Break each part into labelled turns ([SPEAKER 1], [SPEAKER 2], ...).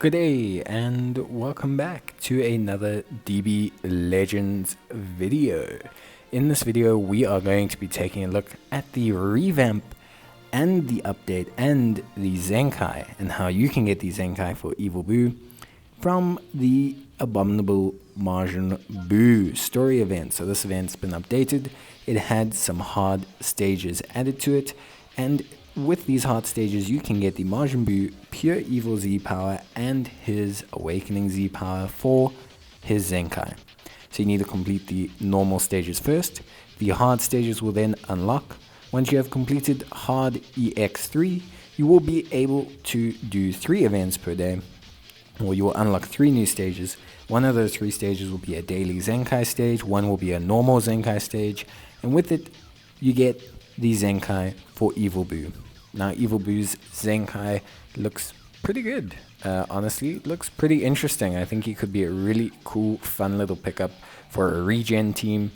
[SPEAKER 1] Good day and welcome back to another DB Legends video. In this video we are going to be taking a look at the revamp and the update and the Zenkai and how you can get the Zenkai for Evil Buu from the Abominable Majin Buu story event. So this event's been updated. It had some hard stages added to it, and with these hard stages you can get the Majin Buu Pure Evil Z power and his Awakening Z power for his Zenkai. So you need to complete the normal stages first. The hard stages will then unlock. Once you have completed hard EX3, you will be able to do 3 events per day, or you will unlock 3 new stages. One of those 3 stages will be a daily Zenkai stage, one will be a normal Zenkai stage, and with it you get the Zenkai for Evil Buu. Now Evil Buu's Zenkai looks pretty good. Honestly, looks pretty interesting. I think he could be a really cool, fun little pickup for a regen team.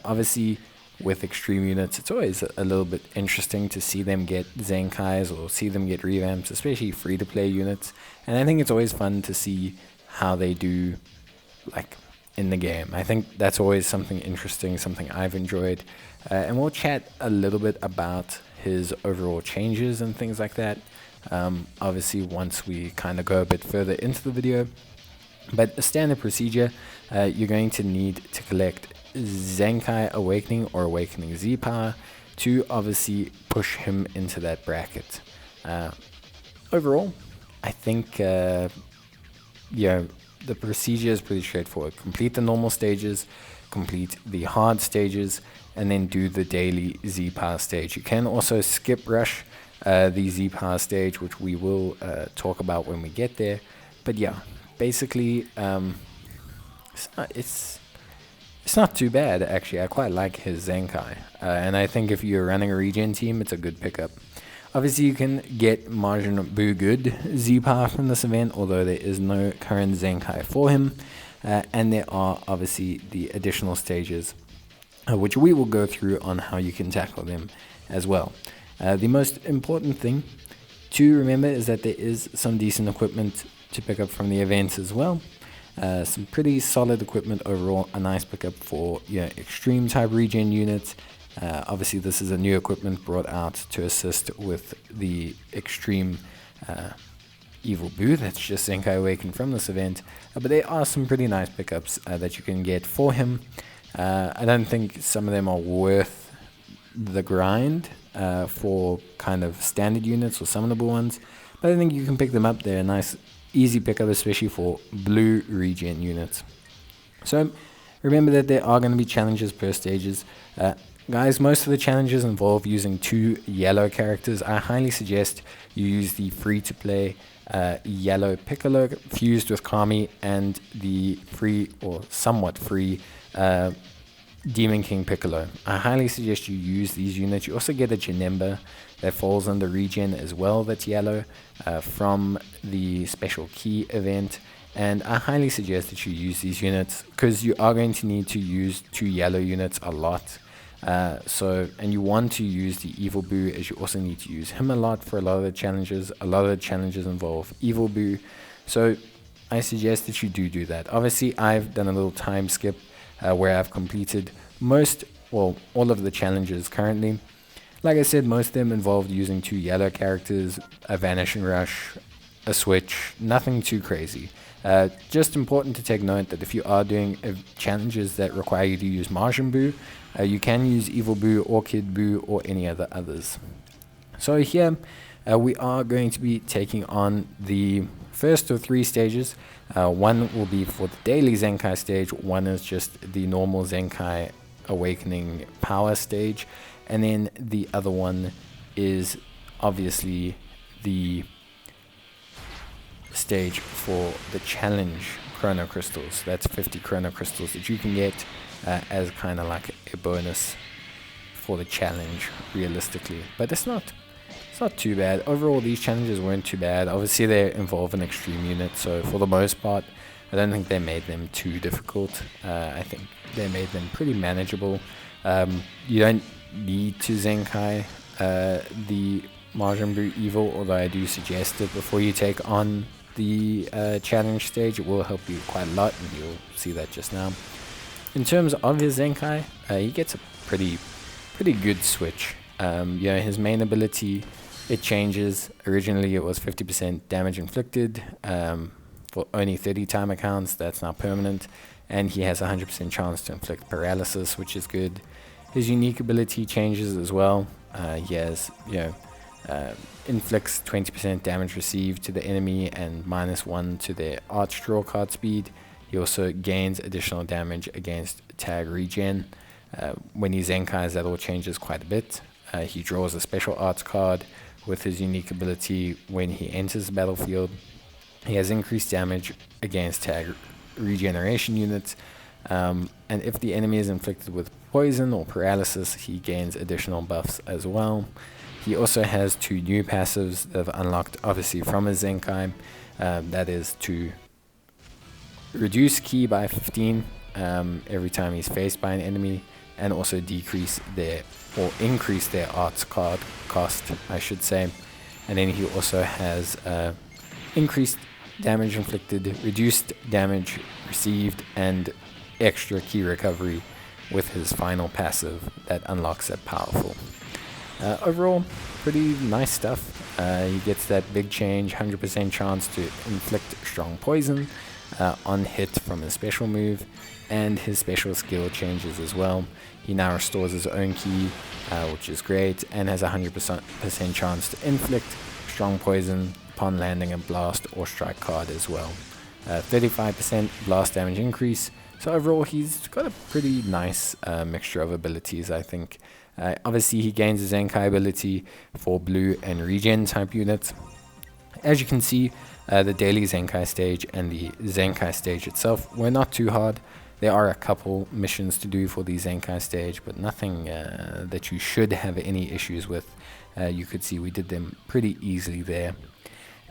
[SPEAKER 1] Obviously, with extreme units, it's always a little bit interesting to see them get Zenkais or see them get revamps, especially free-to-play units. And I think it's always fun to see how they do, like, in the game. I think that's always something interesting, something I've enjoyed. And we'll chat a little bit about his overall changes and things like that. Obviously, once we kind of go a bit further into the video. But a standard procedure, you're going to need to collect Zenkai Awakening or Awakening Z power to obviously push him into that bracket. Overall, I think the procedure is pretty straightforward. Complete the normal stages, complete the hard stages, and then do the daily Z power stage. You can also skip rush the Z power stage, which we will talk about when we get there. But yeah, basically it's not too bad actually. I quite like his Zenkai, and I think if you're running a regen team, it's a good pickup. Obviously, you can get Majin Buu good Z power from this event, although there is no current Zenkai for him, and there are obviously the additional stages, which we will go through on how you can tackle them as well. The most important thing to remember is that there is some decent equipment to pick up from the events as well. Some pretty solid equipment overall, a nice pickup for extreme type regen units. Obviously this is a new equipment brought out to assist with the extreme Evil Buu that's just Zenkai Awaken from this event, but there are some pretty nice pickups that you can get for him. I don't think some of them are worth the grind for kind of standard units or summonable ones, but I think you can pick them up. They're a nice easy pickup, especially for blue regen units. So remember that there are going to be challenges per stages. Guys, most of the challenges involve using 2 yellow characters. I highly suggest you use the free-to-play yellow Piccolo fused with Kami and the free or somewhat free Demon King Piccolo. I highly suggest you use these units. You also get a Janemba that falls under regen as well, that's yellow, from the special key event. And I highly suggest that you use these units because you are going to need to use 2 yellow units a lot. And you want to use the Evil Buu, as you also need to use him a lot for a lot of the challenges. A lot of the challenges involve Evil Buu, so I suggest that you do that. Obviously, I've done a little time skip where I've completed all of the challenges currently. Like I said, most of them involved using 2 yellow characters, a Vanishing Rush, a switch, nothing too crazy. Just important to take note that if you are doing challenges that require you to use Majin Buu, you can use Evil Buu or Kid Buu or any others. So here we are going to be taking on the first of 3 stages. One will be for the daily Zenkai stage, one is just the normal Zenkai Awakening power stage, and then the other one is obviously the stage for the challenge chrono crystals. That's 50 chrono crystals that you can get as kind of like a bonus for the challenge realistically, but it's not too bad. Overall, these challenges weren't too bad. Obviously they involve an extreme unit, so for the most part I don't think they made them too difficult. I think they made them pretty manageable. You don't need to Zenkai the Majin Buu Evil, although I do suggest it before you take on the challenge stage. It will help you quite a lot, and you'll see that just now. In terms of his Zenkai, he gets a pretty good switch. His main ability, it changes. Originally it was 50% damage inflicted for only 30 timer counts. That's now permanent, and he has a 100% chance to inflict paralysis, which is good. His unique ability changes as well. He has, inflicts 20% damage received to the enemy and -1 to their arch draw card speed. He also gains additional damage against tag regen. When he Zenkais, that all changes quite a bit. He draws a special arts card with his unique ability when he enters the battlefield. He has increased damage against tag regeneration units. And if the enemy is inflicted with poison or paralysis, he gains additional buffs as well. He also has 2 new passives that have unlocked obviously from his Zenkai. That is to reduce ki by 15 every time he's faced by an enemy, and also increase their arts card cost, I should say. And then he also has increased damage inflicted, reduced damage received, and extra ki recovery with his final passive that unlocks that powerful. Overall, pretty nice stuff. He gets that big change, 100% chance to inflict strong poison on hit from his special move, and his special skill changes as well. He now restores his own ki, which is great, and has a 100% chance to inflict strong poison upon landing a blast or strike card as well. 35% blast damage increase. So overall, he's got a pretty nice mixture of abilities, I think. Obviously, he gains his Zenkai ability for blue and regen type units. As you can see, the daily Zenkai stage and the Zenkai stage itself were not too hard. There are a couple missions to do for the Zenkai stage, but nothing that you should have any issues with. You could see we did them pretty easily there.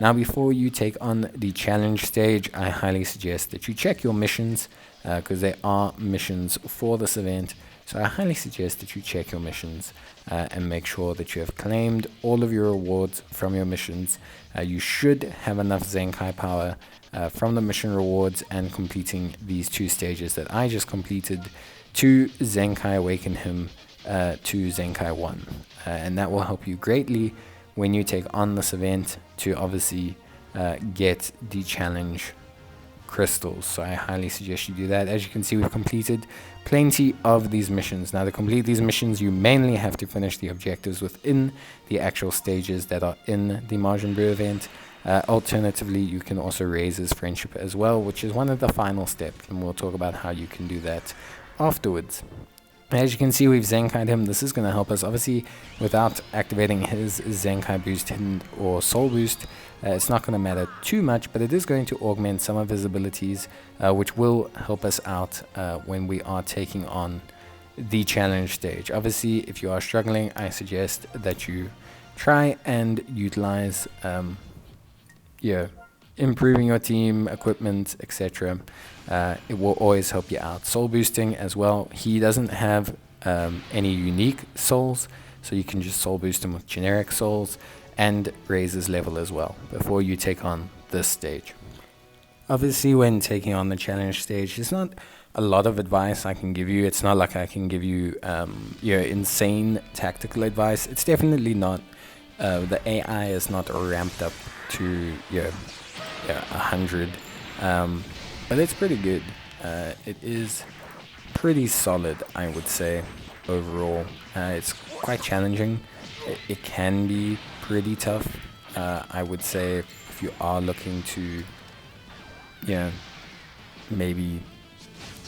[SPEAKER 1] Now, before you take on the challenge stage, I highly suggest that you check your missions, because there are missions for this event. So I highly suggest that you check your missions and make sure that you have claimed all of your rewards from your missions. You should have enough Zenkai power from the mission rewards and completing these 2 stages that I just completed to Zenkai Awaken him to Zenkai 1. And that will help you greatly when you take on this event to obviously get the challenge crystals. So I highly suggest you do that. As you can see, we've completed plenty of these missions. Now, to complete these missions, you mainly have to finish the objectives within the actual stages that are in the Majin Buu event. Alternatively, you can also raise his friendship as well, which is one of the final steps, and we'll talk about how you can do that afterwards. As you can see, we've Zenkai'd him. This is going to help us, obviously, without activating his Zenkai boost or soul boost. It's not going to matter too much, but it is going to augment some of his abilities, which will help us out when we are taking on the challenge stage. Obviously, if you are struggling, I suggest that you try and utilize improving your team, equipment, etc. It will always help you out. Soul boosting as well. He doesn't have any unique souls, so you can just soul boost him with generic souls and raise his level as well before you take on this stage. Obviously, when taking on the challenge stage, there's not a lot of advice I can give you. It's not like I can give you insane tactical advice. It's definitely not. The AI is not ramped up to 100, but it's pretty good. It is pretty solid, I would say, overall. It's quite challenging. It can be pretty tough. I would say if you are looking to maybe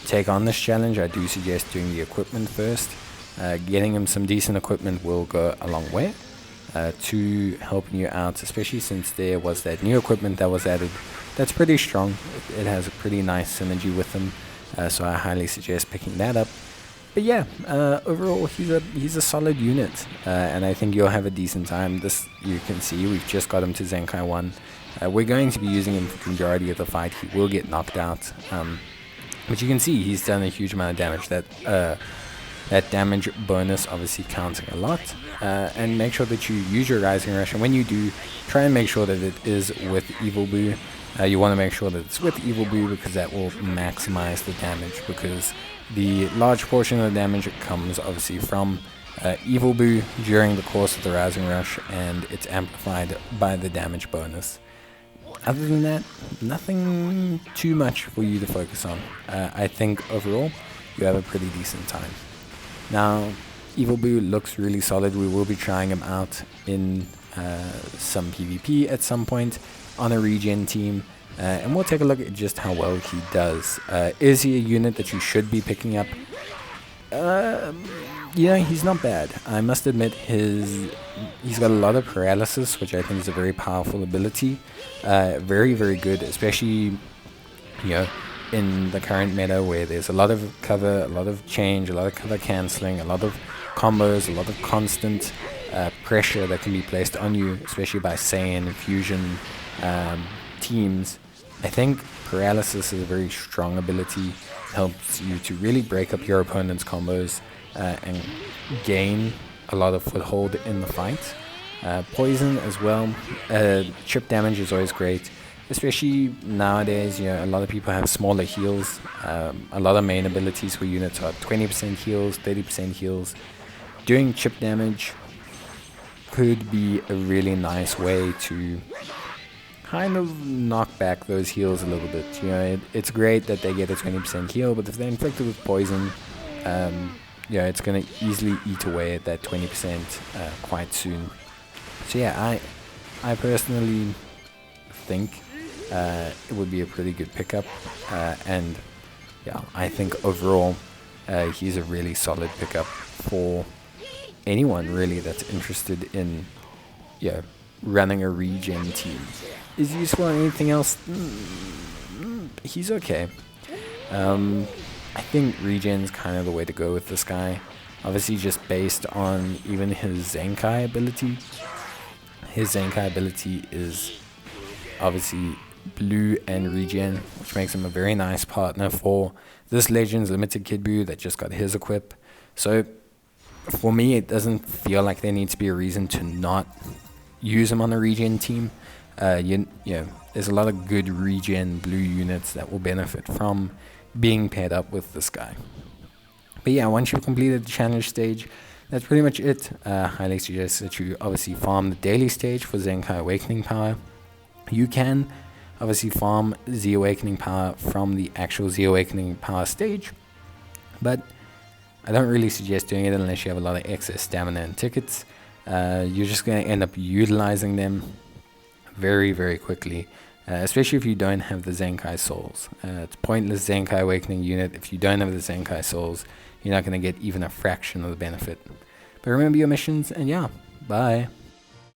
[SPEAKER 1] take on this challenge, I do suggest doing the equipment first. Getting him some decent equipment will go a long way to helping you out, especially since there was that new equipment that was added that's pretty strong. It has a pretty nice synergy with them, so I highly suggest picking that up. But yeah, overall he's a solid unit, and I think you'll have a decent time. This, you can see, we've just got him to Zenkai 1. We're going to be using him for the majority of the fight. He will get knocked out, but you can see he's done a huge amount of damage. That damage bonus obviously counting a lot, and make sure that you use your Rising Rush, and when you do, try and make sure that it is with Evil Buu. You want to make sure that it's with Evil Boo because that will maximize the damage, because the large portion of the damage comes obviously from Evil Boo during the course of the Rising Rush, and it's amplified by the damage bonus. Other than that, nothing too much for you to focus on. I think overall you have a pretty decent time. Now, Evil Boo looks really solid. We will be trying him out in some PvP at some point on a regen team, and we'll take a look at just how well he does. Is he a unit that you should be picking up? Yeah, he's not bad. I must admit, he's got a lot of paralysis, which I think is a very powerful ability. Very, very good, especially, you know, in the current meta where there's a lot of cover, a lot of change, a lot of cover cancelling, a lot of combos, a lot of constant pressure that can be placed on you, especially by Saiyan and Fusion teams. I think paralysis is a very strong ability. It helps you to really break up your opponent's combos and gain a lot of foothold in the fight. Poison as well. Chip damage is always great, especially nowadays. You know, a lot of people have smaller heals. A lot of main abilities for units are 20% heals, 30% heals. Doing chip damage could be a really nice way to kind of knock back those heals a little bit. You know, it's great that they get a 20% heal, but if they're inflicted with poison, yeah, it's going to easily eat away at that 20% quite soon. So yeah, I personally think it would be a pretty good pickup, and yeah, I think overall he's a really solid pickup for anyone really that's interested in, yeah, running a regen team. Is he useful on anything else? He's okay. I think regen's kind of the way to go with this guy. Obviously, just based on even his Zenkai ability. His Zenkai ability is obviously blue and regen, which makes him a very nice partner for this Legends Limited Kid Buu that just got his equip. So for me, it doesn't feel like there needs to be a reason to not use him on a regen team. You know, there's a lot of good regen blue units that will benefit from being paired up with this guy. But yeah, once you've completed the challenge stage, that's pretty much it. Highly suggest that you obviously farm the daily stage for Zenkai Awakening power. You can obviously farm Z Awakening power from the actual Z Awakening power stage, but I don't really suggest doing it unless you have a lot of excess stamina and tickets. You're just going to end up utilizing them very, very quickly, especially if you don't have the Zenkai Souls. It's pointless Zenkai Awakening unit. If you don't have the Zenkai Souls, you're not going to get even a fraction of the benefit. But remember your missions, and yeah, bye.